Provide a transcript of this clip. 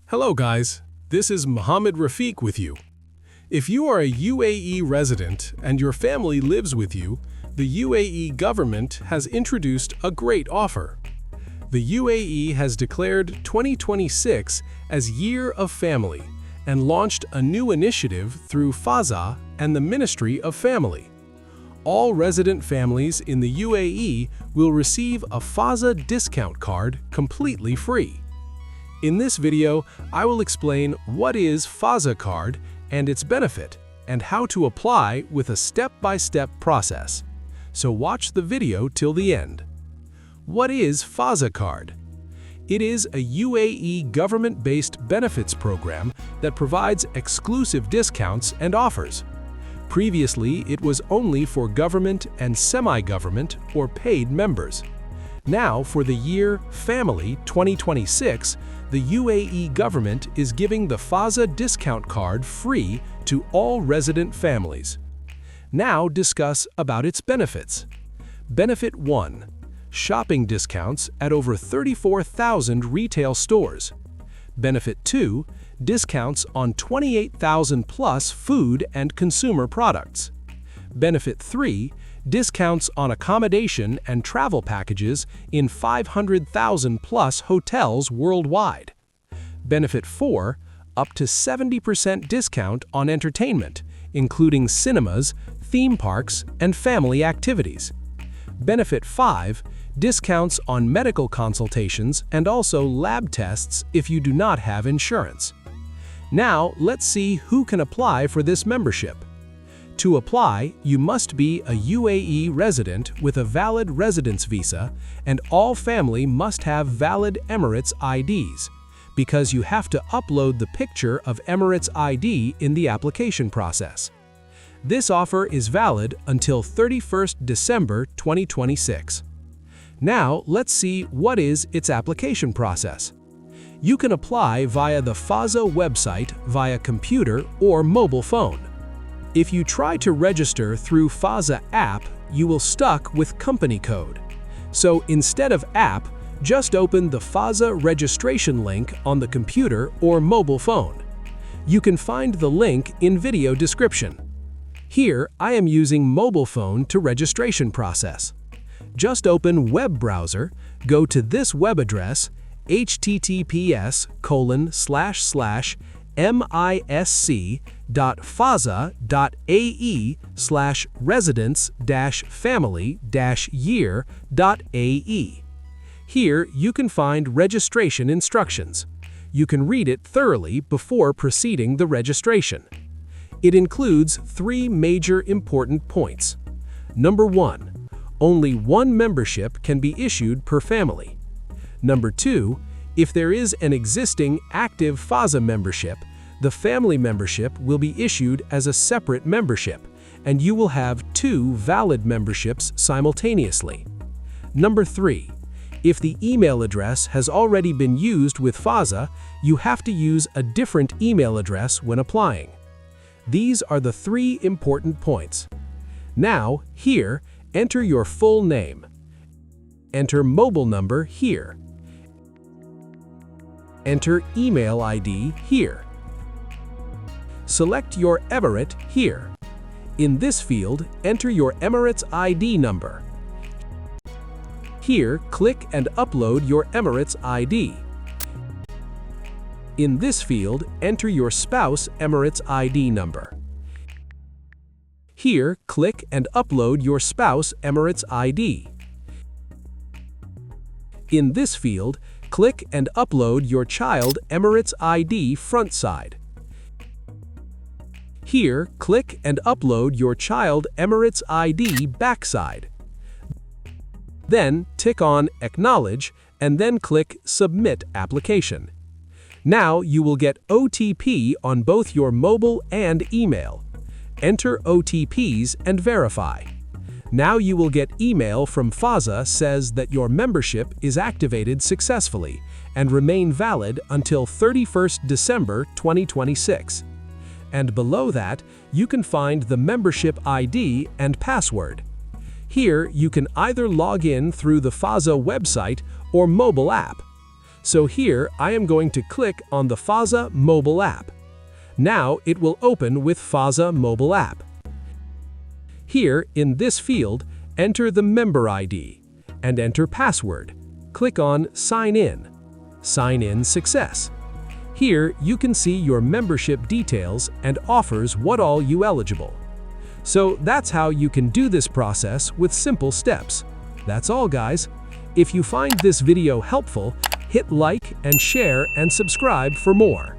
Hello guys, this is Mohammed Rafiq with you. If you are a UAE resident and your family lives with you, the UAE government has introduced a great offer. The UAE has declared 2026 as Year of Family and launched a new initiative through Fazaa and the Ministry of Family. All resident families in the UAE will receive a FAZA discount card completely free. In this video, I will explain what is FAZA card and its benefit, and how to apply with a step-by-step process. So watch the video till the end. What is FAZA card? It is a UAE government-based benefits program that provides exclusive discounts and offers. Previously, it was only for government and semi-government or paid members. Now, for the year Family 2026, the UAE government is giving the FAZA discount card free to all resident families. Now discuss about its benefits. Benefit 1. Shopping discounts at over 34,000 retail stores. Benefit 2. Discounts on 28,000 plus food and consumer products. Benefit 3. Discounts on accommodation and travel packages in 500,000 plus hotels worldwide. Benefit 4. Up to 70% discount on entertainment, including cinemas, theme parks, and family activities. Benefit 5. Discounts on medical consultations and also lab tests if you do not have insurance. Now, let's see who can apply for this membership. To apply, you must be a UAE resident with a valid residence visa, and all family must have valid Emirates IDs, because you have to upload the picture of Emirates ID in the application process. This offer is valid until 31st December 2026. Now, let's see what is its application process. You can apply via the FAZA website via computer or mobile phone. If you try to register through FAZA app, you will stuck with company code. So instead of app, just open the FAZA registration link on the computer or mobile phone. You can find the link in video description. Here, I am using mobile phone to registration process. Just open web browser, go to this web address, https://misc.faza.ae/residence-family-year.ae. Here, you can find registration instructions. You can read it thoroughly before proceeding the registration. It includes 3 major important points. Number 1. Only one membership can be issued per family. Number 2. If there is an existing active FAZA membership, the family membership will be issued as a separate membership, and you will have 2 valid memberships simultaneously. Number 3. If the email address has already been used with FAZA, you have to use a different email address when applying. These are the 3 important points. Now, here, enter your full name. Enter mobile number here. Enter email ID here. Select your Emirate here. In this field, enter your Emirates ID number. Here, click and upload your Emirates ID. In this field, enter your spouse Emirates ID number. Here, click and upload your spouse Emirates ID. In this field, click and upload your child Emirates ID front side. Here, click and upload your child Emirates ID backside. Then, tick on Acknowledge and then click Submit Application. Now you will get OTP on both your mobile and email. Enter OTPs and verify. Now you will get email from FAZA says that your membership is activated successfully and remain valid until 31st December 2026. And below that, you can find the membership ID and password. Here, you can either log in through the FAZA website or mobile app. So here I am going to click on the FAZA mobile app. Now it will open with FAZA mobile app. Here, in this field, enter the member ID and enter password. Click on Sign In. Sign in success. Here you can see your membership details and offers what all you eligible. So that's how you can do this process with simple steps. That's all, guys. If you find this video helpful, hit like and share and subscribe for more.